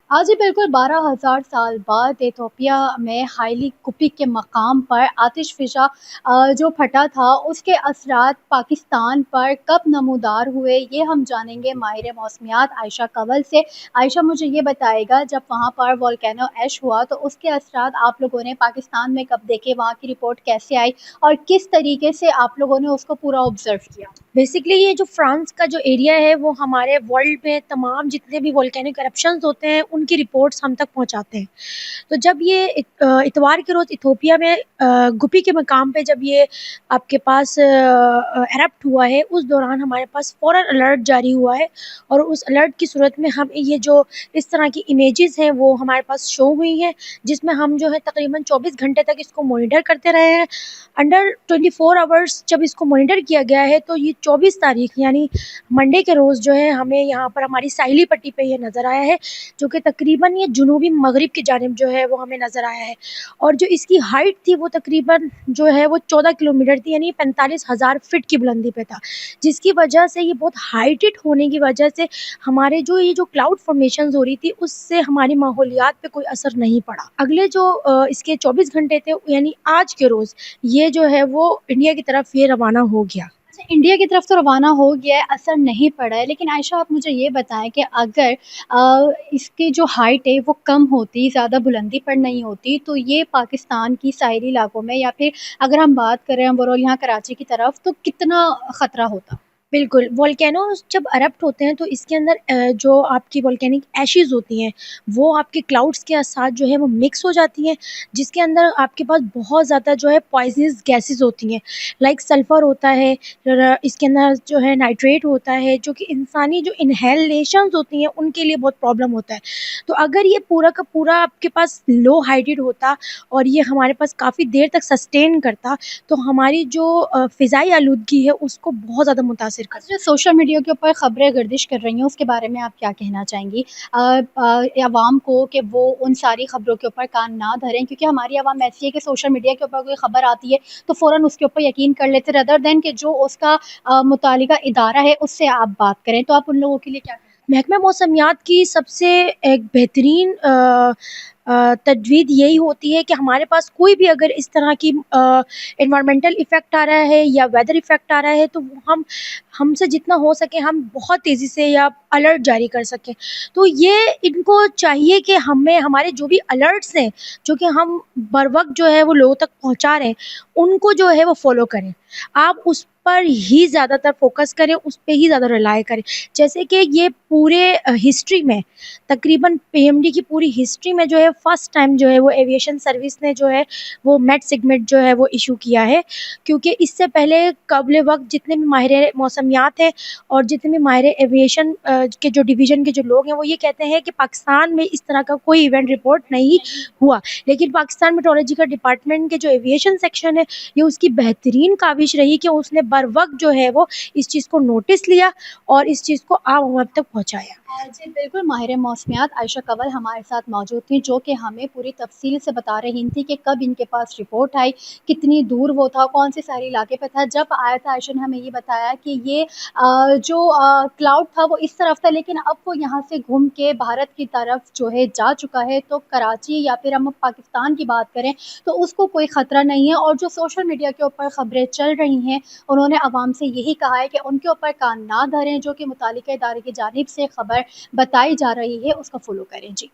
جی بالکل 12,000 سال بعد ایتھوپیا میں ہائیلی کپک کے مقام پر آتش فشاں جو پھٹا تھا اس کے اثرات پاکستان پر کب نمودار ہوئے، یہ ہم جانیں گے ماہر موسمیات عائشہ کنول سے۔ عائشہ مجھے یہ بتائے گا، جب وہاں پر والکینو ایش ہوا تو اس کے اثرات آپ لوگوں نے پاکستان میں کب دیکھے، وہاں کی رپورٹ کیسے آئی اور کس طریقے سے آپ لوگوں نے اس کو پورا آبزرو کیا؟ بیسکلی یہ جو فرانس کا جو ایریا ہے وہ ہمارے ورلڈ میں تمام جتنے بھی والکینک کرپشنز ہوتے ہیں ان کی رپورٹس ہم تک پہنچاتے ہیں۔ تو جب یہ اتوار کے روز ایتھوپیا میں گپی کے مقام پہ جب یہ آپ کے پاس ایرپٹ ہوا ہے، اس دوران ہمارے پاس فوراً الرٹ جاری ہوا ہے، اور اس الرٹ کی صورت میں ہم یہ جو اس طرح کی امیجز ہیں وہ ہمارے پاس شو ہوئی ہیں، جس میں ہم جو ہے تقریباً 24 گھنٹے تک اس کو مانیٹر کرتے رہے ہیں۔ انڈر 24 آورس جب اس کو مانیٹر کیا گیا ہے تو یہ 24 تاریخ یعنی منڈے کے روز جو ہے ہمیں یہاں پر ہماری ساحلی پٹی پہ یہ نظر آیا ہے، جو کہ تقریباً یہ جنوبی مغرب کی جانب جو ہے وہ ہمیں نظر آیا ہے، اور جو اس کی ہائٹ تھی وہ تقریباً جو ہے وہ 14 کلومیٹر تھی، یعنی 45,000 فٹ کی بلندی پہ تھا، جس کی وجہ سے یہ بہت ہائٹڈ ہونے کی وجہ سے ہمارے جو یہ جو کلاؤڈ فارمیشنز ہو رہی تھی اس سے ہماری ماحولیات پہ کوئی اثر نہیں پڑا۔ اگلے جو اس کے 24 گھنٹے تھے یعنی آج کے روز یہ جو ہے وہ انڈیا کی طرف یہ روانہ ہو گیا۔ اچھا، انڈیا کی طرف تو روانہ ہو گیا ہے، اثر نہیں پڑا ہے، لیکن عائشہ آپ مجھے یہ بتائیں کہ اگر اس کی جو ہائٹ ہے وہ کم ہوتی، زیادہ بلندی پر نہیں ہوتی، تو یہ پاکستان کی ساحلی علاقوں میں یا پھر اگر ہم بات کریں اوورآل یہاں کراچی کی طرف تو کتنا خطرہ ہوتا؟ بالکل، والکینوز جب ارپٹ ہوتے ہیں تو اس کے اندر جو آپ کی والکینک ایشز ہوتی ہیں وہ آپ کے کلاؤڈس کے ساتھ جو ہے وہ مکس ہو جاتی ہیں، جس کے اندر آپ کے پاس بہت زیادہ جو ہے پوائزنس گیسز ہوتی ہیں، لائک سلفر ہوتا ہے، پھر اس کے اندر جو ہے نائٹریٹ ہوتا ہے، جو کہ انسانی جو انہیلیشنز ہوتی ہیں ان کے لیے بہت پرابلم ہوتا ہے۔ تو اگر یہ پورا کا پورا آپ کے پاس لو ہائٹڈ ہوتا اور یہ ہمارے پاس کافی دیر تک سسٹین کرتا تو ہماری جو فضائی آلودگی ہے اس کو بہت زیادہ متاثر کرتا۔ جو سوشل میڈیا کے اوپر خبریں گردش کر رہی ہیں اس کے بارے میں آپ کیا کہنا چاہیں گی عوام کو، کہ وہ ان ساری خبروں کے اوپر کان نہ دھریں، کیونکہ ہماری عوام ایسی ہے کہ سوشل میڈیا کے اوپر کوئی خبر آتی ہے تو فوراً اس کے اوپر یقین کر لیتے ردر دین کہ جو اس کا متعلقہ ادارہ ہے اس سے آپ بات کریں، تو آپ ان لوگوں کے لیے کیا کہیں؟ محکمہ موسمیات کی سب سے ایک بہترین تجوید یہی ہوتی ہے کہ ہمارے پاس کوئی بھی اگر اس طرح کی انوائرمنٹل ایفیکٹ آ رہا ہے یا ویدر ایفیکٹ آ رہا ہے تو وہ ہم سے جتنا ہو سکے ہم بہت تیزی سے یا الرٹ جاری کر سکیں۔ تو یہ ان کو چاہیے کہ ہمیں ہمارے جو بھی الرٹس ہیں جو کہ ہم بر وقت جو ہے وہ لوگوں تک پہنچا رہے ہیں ان کو جو ہے وہ فالو کریں، آپ اس پر ہی زیادہ تر فوکس کریں، اس پہ ہی زیادہ ریلائی کریں۔ جیسے کہ یہ پورے ہسٹری میں تقریباً پی ایم ڈی کی پوری ہسٹری میں جو ہے فرسٹ ٹائم جو ہے وہ ایویشن سروس نے جو ہے وہ میٹ سیگمنٹ جو ہے وہ ایشو کیا ہے، کیونکہ اس سے پہلے قبل وقت جتنے بھی ماہر موسمیات ہیں اور جتنے بھی ماہر ایویشن کے جو ڈویژن کے جو لوگ ہیں وہ یہ کہتے ہیں کہ پاکستان میں اس طرح کا کوئی ایونٹ رپورٹ نہیں ہوا، لیکن پاکستان میٹرولوجی کا ڈپارٹمنٹ کے جو ایویشن سیکشن ہے یہ اس کی بہترین کاوش رہی کہ اس نے بر وقت جو ہے وہ اس چیز کو نوٹس لیا اور اس چیز کو عوام تک پہنچایا۔ جی بالکل، ماہر موسمیات عائشہ کنول ہمارے ساتھ موجود تھیں، جو کہ ہمیں پوری تفصیل سے بتا رہی تھیں کہ کب ان کے پاس رپورٹ آئی، کتنی دور وہ تھا، کون سے سارے علاقے پہ تھا۔ جب آیا تھا عائشہ نے ہمیں یہ بتایا کہ یہ جو کلاؤڈ تھا وہ اس طرف تھا، لیکن اب وہ یہاں سے گھوم کے بھارت کی طرف جو ہے جا چکا ہے، تو کراچی یا پھر ہم پاکستان کی بات کریں تو اس کو کوئی خطرہ نہیں ہے۔ اور جو سوشل میڈیا کے اوپر خبریں چل رہی ہیں انہوں نے عوام سے یہی کہا ہے کہ ان کے اوپر کان نہ دھریں، جو کہ متعلقہ ادارے کی جانب سے خبر بتائی جا رہی ہے اس کا فالو کریں۔ جی